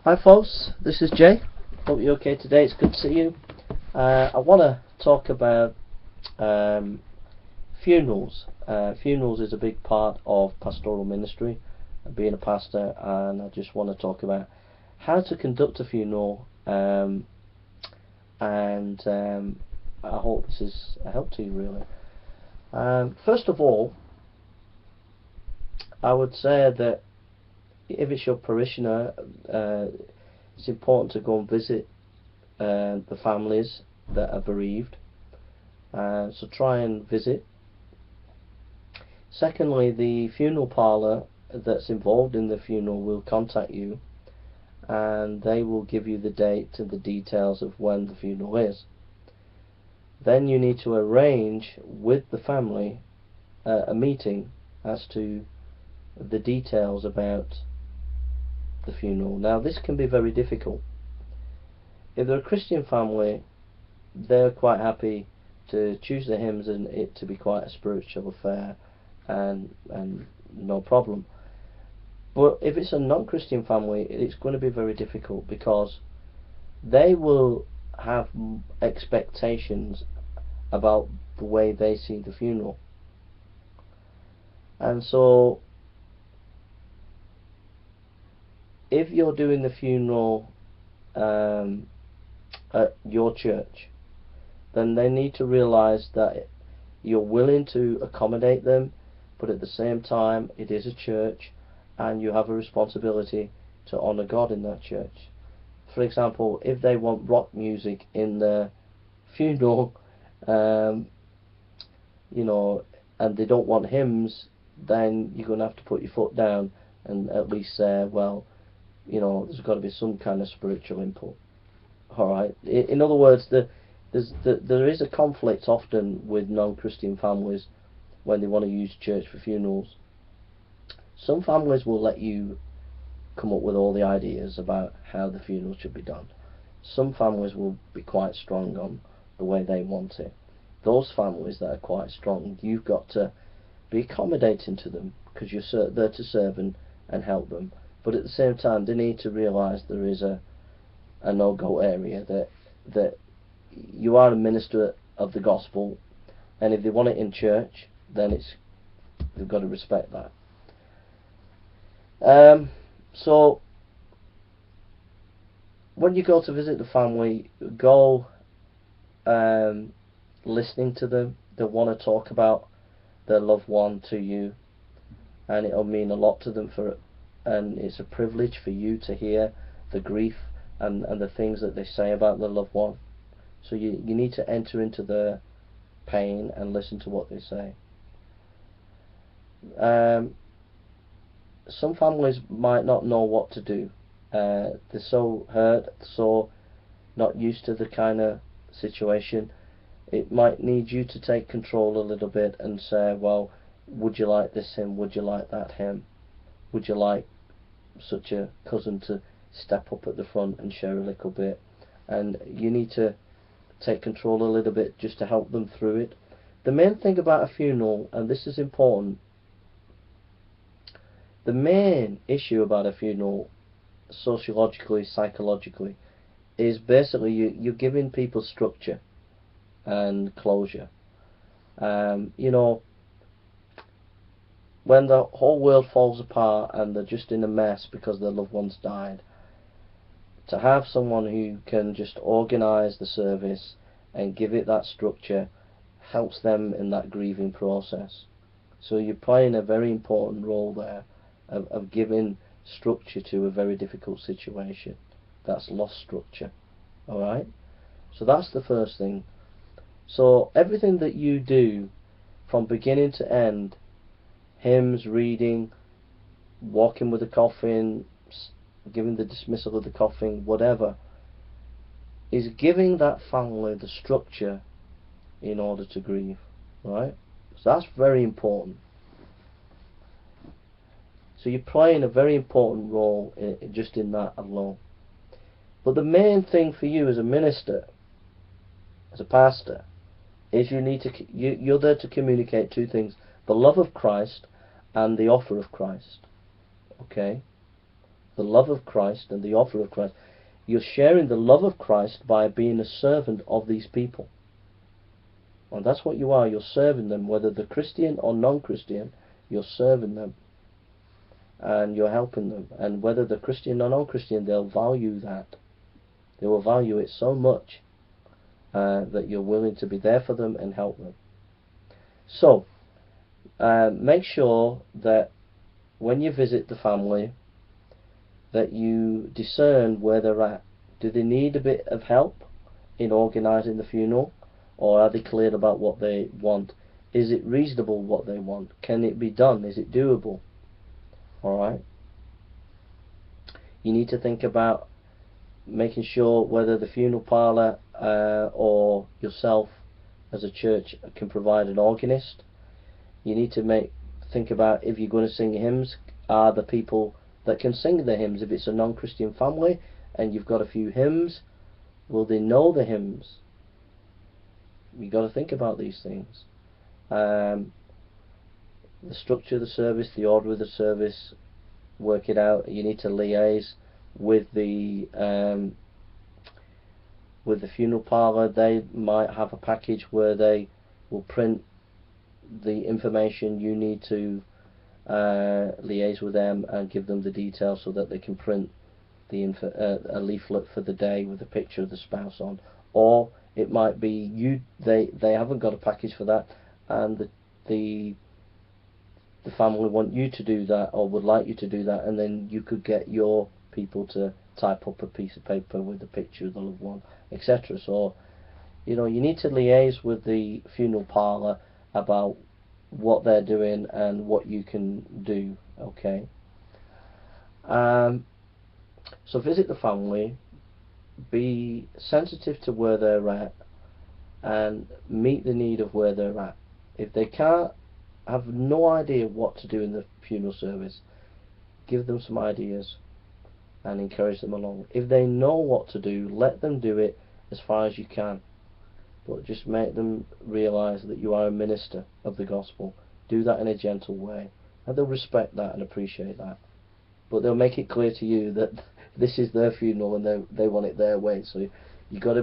Hi folks, this is Jay. Hope you're okay today. It's good to see you. I want to talk about funerals. Funerals is a big part of pastoral ministry, being a pastor, and I just want to talk about how to conduct a funeral, and I hope this is a help to you really. First of all, I would say that if it's your parishioner, it's important to go and visit the families that are bereaved. So try and visit. Secondly, the funeral parlour that's involved in the funeral will contact you, and they will give you the date and the details of when the funeral is. Then you need to arrange with the family a meeting as to the details about the funeral. Now this can be very difficult. If they're a Christian family, they're quite happy to choose the hymns and it to be quite a spiritual affair, and no problem. But if it's a non-Christian family, it's going to be very difficult, because they will have expectations about the way they see the funeral. And so if you're doing the funeral at your church, then they need to realise that you're willing to accommodate them, but at the same time it is a church and you have a responsibility to honour God in that church. For example, if they want rock music in their funeral, and they don't want hymns, then you're going to have to put your foot down and at least say, well, there's got to be some kind of spiritual input. Alright, in other words, there is a conflict often with non-Christian families when they want to use church for funerals. Some families will let you come up with all the ideas about how the funeral should be done. Some families will be quite strong on the way they want it. Those families that are quite strong, you've got to be accommodating to them, because you're there to serve and help them. But at the same time, they need to realise there is a no-go area, that you are a minister of the gospel, and if they want it in church, then they've got to respect that. So when you go to visit the family, go listening to them. They want to talk about their loved one to you, and it'll mean a lot to them, and it's a privilege for you to hear the grief and the things that they say about their loved one. So you need to enter into their pain and listen to what they say. Some families might not know what to do. They're so hurt, so not used to the kind of situation. It might need you to take control a little bit and say, well, would you like this hymn? Would you like that hymn? Would you like such a cousin to step up at the front and share a little bit? And you need to take control a little bit just to help them through it. The main thing about a funeral, and this is important, the main issue about a funeral, sociologically, psychologically, is basically you're giving people structure and closure. When the whole world falls apart and they're just in a mess because their loved ones died, to have someone who can just organise the service and give it that structure helps them in that grieving process. So you're playing a very important role there of giving structure to a very difficult situation that's lost structure. Alright? So that's the first thing. So everything that you do from beginning to end, hymns, reading, walking with the coffin, giving the dismissal of the coffin, whatever, is giving that family the structure in order to grieve. Right? So that's very important. So you're playing a very important role just in that alone. But the main thing for you as a minister, as a pastor, is you're there to communicate two things: the love of Christ and the offer of Christ. Okay? the love of Christ and the offer of Christ. You're sharing the love of Christ by being a servant of these people. And that's what you are. You're serving them, whether they're Christian or non-Christian. You're serving them, and you're helping them. And whether they're Christian or non-Christian, they'll value that. They will value it so much that you're willing to be there for them and help them. So, make sure that when you visit the family, that you discern where they're at. Do they need a bit of help in organising the funeral? Or are they clear about what they want? Is it reasonable what they want? Can it be done? Is it doable? Alright? You need to think about making sure whether the funeral parlour or yourself as a church can provide an organist. You need to think about, if you're going to sing hymns, are the people that can sing the hymns? If it's a non-Christian family and you've got a few hymns, will they know the hymns? You've got to think about these things. The structure of the service, the order of the service, work it out. You need to liaise with the funeral parlour. They might have a package where they will print the information. You need to liaise with them and give them the details so that they can print a leaflet for the day with a picture of the spouse on. Or it might be they haven't got a package for that, and the family want you to do that, or would like you to do that, and then you could get your people to type up a piece of paper with a picture of the loved one, etc. So, you need to liaise with the funeral parlour about what they're doing and what you can do. Okay. So visit the family, be sensitive to where they're at, and meet the need of where they're at. If they have no idea what to do in the funeral service, give them some ideas and encourage them along. If they know what to do, let them do it as far as you can, but just make them realise that you are a minister of the gospel. Do that in a gentle way, and they'll respect that and appreciate that. But they'll make it clear to you that this is their funeral and they want it their way. So there's got to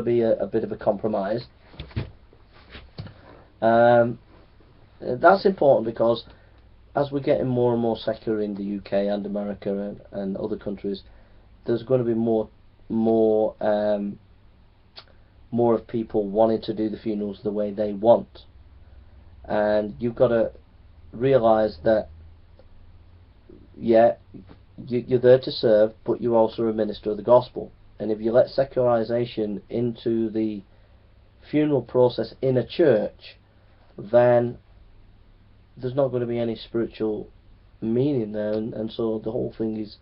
be a bit of a compromise. That's important because as we're getting more and more secular in the UK and America and other countries, there's going to be more of people wanting to do the funerals the way they want, and you've got to realise that you're there to serve, but you're also a minister of the gospel. And if you let secularization into the funeral process in a church, then there's not going to be any spiritual meaning there, and so the whole thing is,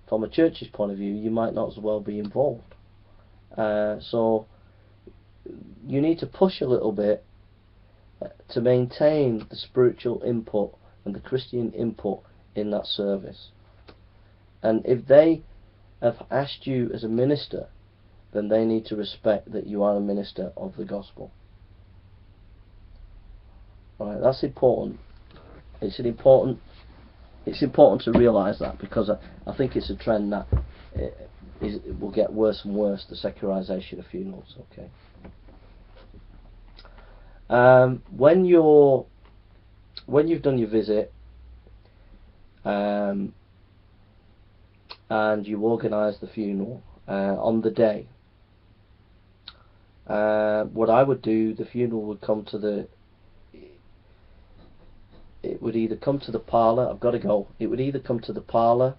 from a church's point of view, you might not as well be involved. So you need to push a little bit to maintain the spiritual input and the Christian input in that service. And if they have asked you as a minister, then they need to respect that you are a minister of the gospel. Right, that's important. It's important to realise that, because I think it's a trend that it will get worse and worse, the secularisation of funerals. Okay. When you've done your visit, and you organise the funeral on the day, what I would do, the funeral would come to it would either come to the parlour. I've got to go. It would either come to the parlour,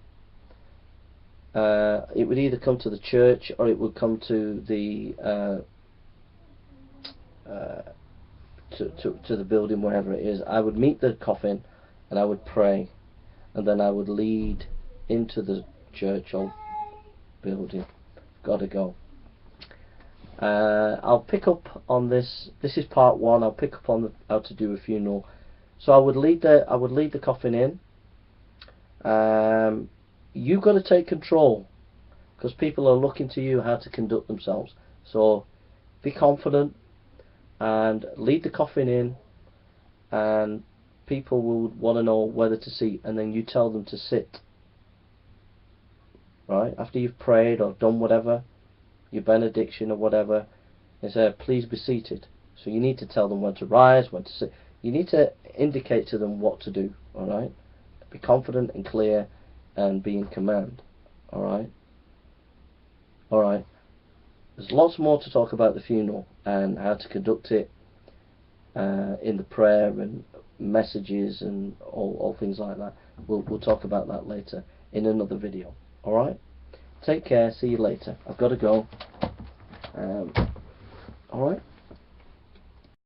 it would either come to the church, or it would come to the to the building, wherever it is. I would meet the coffin and I would pray, and then I would lead into the church or building. Got to go. I'll pick up on this. This is part one. I'll pick up on how to do a funeral. So I would lead the coffin in. You've got to take control, because people are looking to you how to conduct themselves. So be confident and lead the coffin in, and people will want to know whether to sit, and then you tell them to sit. right? After you've prayed or done whatever, your benediction or whatever, they say, please be seated. So you need to tell them when to rise, when to sit. You need to indicate to them what to do, alright? Be confident and clear and be in command, alright? Alright. There's lots more to talk about the funeral and how to conduct it in the prayer and messages and all things like that. We'll talk about that later in another video. Alright? Take care. See you later. I've got to go. Alright?